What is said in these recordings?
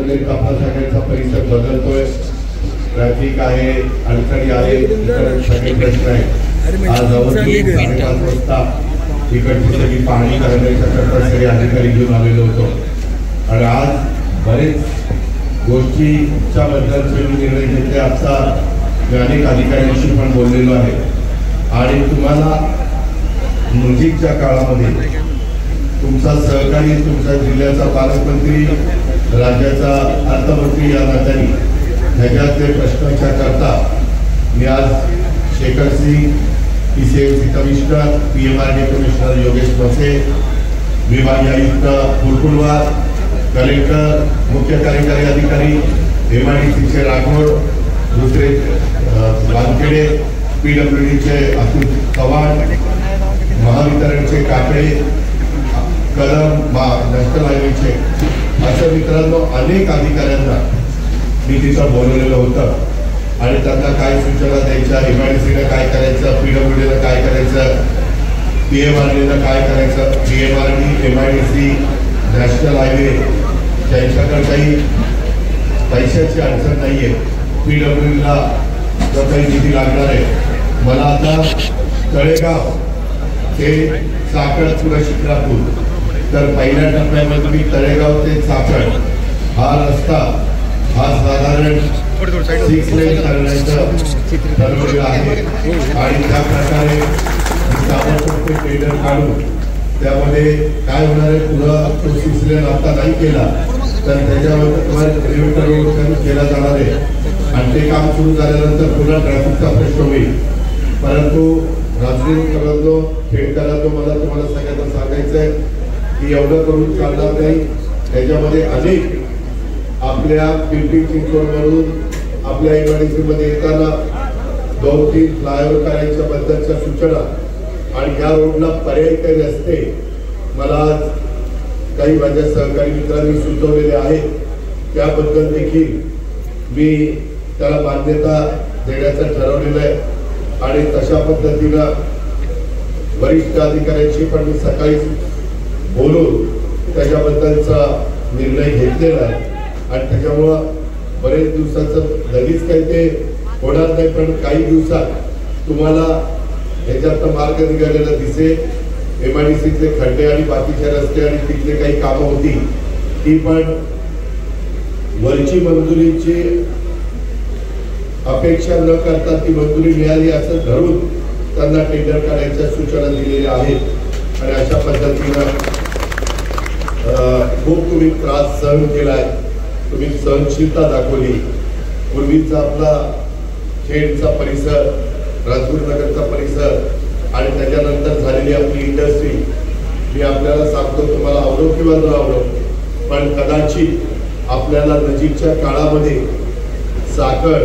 आपला सगळ्यांचा परिसर बदलतोय, ट्रॅफिक आहे, अडचणी आहे, सगळे प्रश्न आहेत। आज जवळजवळ 5:30 वाजता इकडची सगळी पाहणी करण्याच्या सगळे अधिकारी घेऊन आलेलो होतो आणि आज बरेच गोष्टीच्या बद्दलचे निर्णय घेतले। आता मी अनेक अधिकाऱ्यांशी पण बोललेलो आहे आणि तुम्हाला नजीकच्या काळामध्ये तुमचा सहकारी, तुमच्या जिल्ह्याचा पालकमंत्री, राज्याचा अर्थमंत्री या नात्याने ह्याच्यातले प्रश्नांच्या करता मी आज Shekhar Singh, PCMC commissioner, PMRD commissioner Yogesh Mhase, विभागीय आयुक्त कुलकुलवार, कलेक्टर, मुख्य कार्यकारी अधिकारी, MIDCचे राठोड, दुसरे वानखेडे, PWDचे अतुल चव्हाण, महावितरणचे काकडे, कलम नॅशनल हायवेचे असं मित्रांनो अनेक अधिकाऱ्यांना मी तिथं बोलवलेलं होतं आणि त्यांना काय सूचना द्यायच्या, MIDCनं काय करायचं, PWDनं काय करायचं, PMRDनं काय करायचं। PMRD, MIDC, नॅशनल हायवे त्यांच्याकडे काही पैशाची अडचण नाही आहे। PWDला जो काही निधी लागणार आहे, मला आता तळेगाव ते साखर पुढे शिक्रापूर, तर पहिल्या टप्प्यामध्ये मी तळेगाव ते साखर हा रस्ता हा साधारण 6 लेन करण्याचं ठरवलेलं आहे आणि त्या प्रकारे ताबडतोब टेंडर काढून त्यामध्ये काय होणार आहे, पुढं तो 6 लेन आता नाही केला तर त्याच्यावर किलोमीटर रोड केला जाणार आहे आणि ते काम सुरू झाल्यानंतर पुन्हा ट्रॅफिकचा प्रश्न होईल। परंतु राजकीय खेळकरांनो मला तुम्हाला सगळ्यांना सांगायचं आहे की एवढं करून चालणार नाही। त्याच्यामध्ये अनेक आपल्या पिंपरी चिंचवडवरून आपल्या MIDC मध्ये येताना 2-3 फ्लायओव्हर करायच्या बद्दलच्या सूचना आणि या रोडला पर्यायी काही रस्ते मला काही माझ्या सहकारी मित्रांनी सुचवलेले आहेत, त्याबद्दल देखील मी त्याला मान्यता देण्याचं ठरवलेलं आहे आणि तशा पद्धतीनं वरिष्ठ अधिकाऱ्यांशी पण मी सकाळी बोलून त्याच्याबद्दलचा निर्णय घेतलेला आहे आणि त्याच्यामुळं बरेच दिवसाचं लगेच काही ते होणार नाही, पण काही दिवसात तुम्हाला ह्याच्यात मार्ग निघालेला दिसेल। MIDCचे खड्डे आणि बाकीचे रस्ते आणि तिथले काही कामं होती ती पण वरची मंजुरीची अपेक्षा न करता ती मंजुरी मिळाली असं धरून त्यांना टेंडर काढायच्या सूचना दिलेल्या आहेत आणि अशा पद्धतीनं खूप तुम्ही त्रास सहन केलाय, तुम्ही सहनशीलता दाखवली। पूर्वीचा आपला खेडचा परिसर, राजगुरुनगरचा परिसर आणि त्याच्यानंतर झालेली आपली इंडस्ट्री, मी आपल्याला सांगतो तुम्हाला आवडो किंवा न आवडो, पण कदाचित आपल्याला नजीकच्या काळामध्ये साखर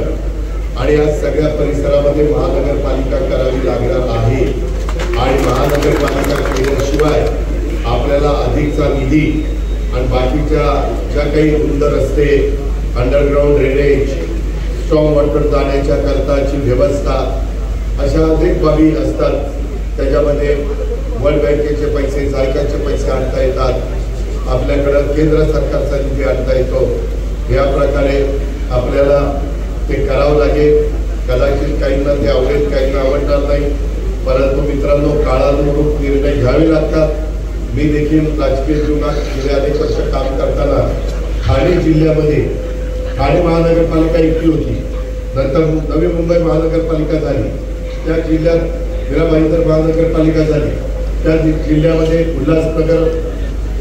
आणि या सगळ्या परिसरामध्ये महानगरपालिका करावी लागणार आहे आणि महानगरपालिका केल्याशिवाय आपल्याला अधिकचा निधी आणि बाकीच्या ज्या काही रुंद रस्ते, अंडरग्राउंड ड्रेनेज, स्ट्रॉंग वॉटर जाण्याच्या करताची व्यवस्था अशा अनेक बाबी असतात। त्याच्यामध्ये वर्ल्ड बँकेचे पैसे, जायकाचे पैसे आणता येतात, आपल्याकडं केंद्र सरकारचा निधी आणता येतो। या प्रकारे आपल्याला ते करावं लागेल। कदाचित काहींना ते आवडेल, काहींना आवडणार नाही, परंतु मित्रांनो काळानुरूप निर्णय घ्यावे लागतात। मी देखील राजकीय जीवनात गेले अनेक वर्ष काम करताना ठाणे जिल्ह्यामध्ये ठाणे महानगरपालिका एकटी होती, नंतर नवी मुंबई महानगरपालिका झाली, त्या जिल्ह्यात मीरा भाईंदर महानगरपालिका झाली, त्या जिल्ह्यामध्ये उल्हासनगर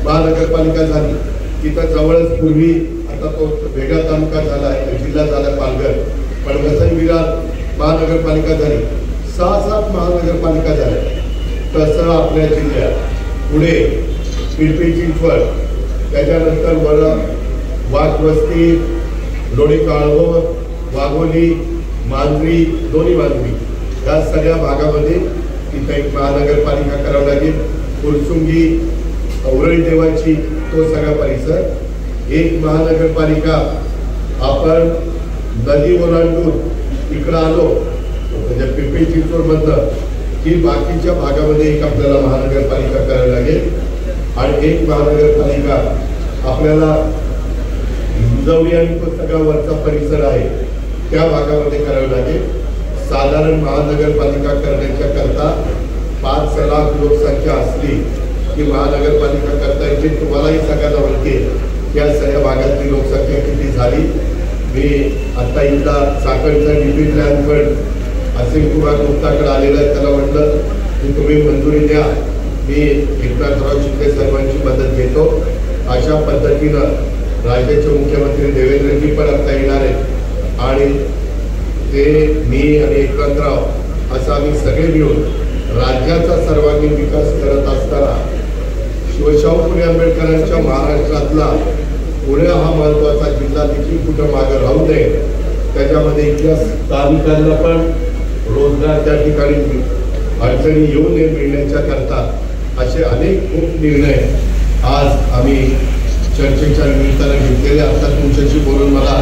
महानगरपालिका झाली, तिथं जवळच पूर्वी आता तो वेगळा तालुका झाला आहे, जिल्हा झाला पालघर, पण वसई विरार महानगरपालिका झाली, 6-7 महानगरपालिका झाल्या। तसं आपल्या जिल्ह्यात पुढे पिंपरी चिंचवड, त्याच्यानंतर वाघवस्ती, लोणी काळभोर, वाघोली, मांजरी, दोन्ही मांजरी या सगळ्या भागामध्ये तिथे एक महानगरपालिका करावं लागेल। फुलसुंगी, उरळी देवाची तो सगळा परिसर, एक महानगरपालिका आपण नदी ओलांडून इकडं आलो म्हणजे पिंपरी चिंचवड मधलं की बाकीच्या भागामध्ये एक आपल्याला महानगरपालिका करावी लागेल आणि एक महानगरपालिका आपल्याला उजवणी आणि तो सगळा वरचा परिसर आहे त्या भागामध्ये करावं लागेल. साधारण महानगरपालिका करण्याच्या करता 5 लाख लोकसंख्या असली की महानगरपालिका करता येते. तुम्हालाही सगळ्यांना ओळखेल या सगळ्या भागातली लोकसंख्या किती झाली. मी आता इथला चाकणचा DP प्लॅन पण असीम कुमार गुप्ताकडे आलेला आहे. त्याला म्हटलं की तुम्ही मंजुरी द्या, मी एकनाथराव शिंदे सर्वांची मदत घेतो. अशा पद्धतीनं राज्याचे मुख्यमंत्री देवेंद्रजी पण आता येणार आहेत आणि ते मी आणि एकनाथराव असं आम्ही सगळे मिळून राज्याचा सर्वांगीण विकास करत असताना शिवशाहू फुले आंबेडकरांच्या महाराष्ट्रातला पुणे हा महत्वाचा जिल्हा देखील कुठं मागं राहू नये. त्याच्यामध्ये इतिहास स्थानिकांना पण रोजगार त्या ठिकाणी अडचणी येऊ नये मिळण्याच्या करता असे अनेक खूप निर्णय आज आम्ही चर्चेच्या निमित्तानं घेतलेले. आता तुमच्याशी बोलून मला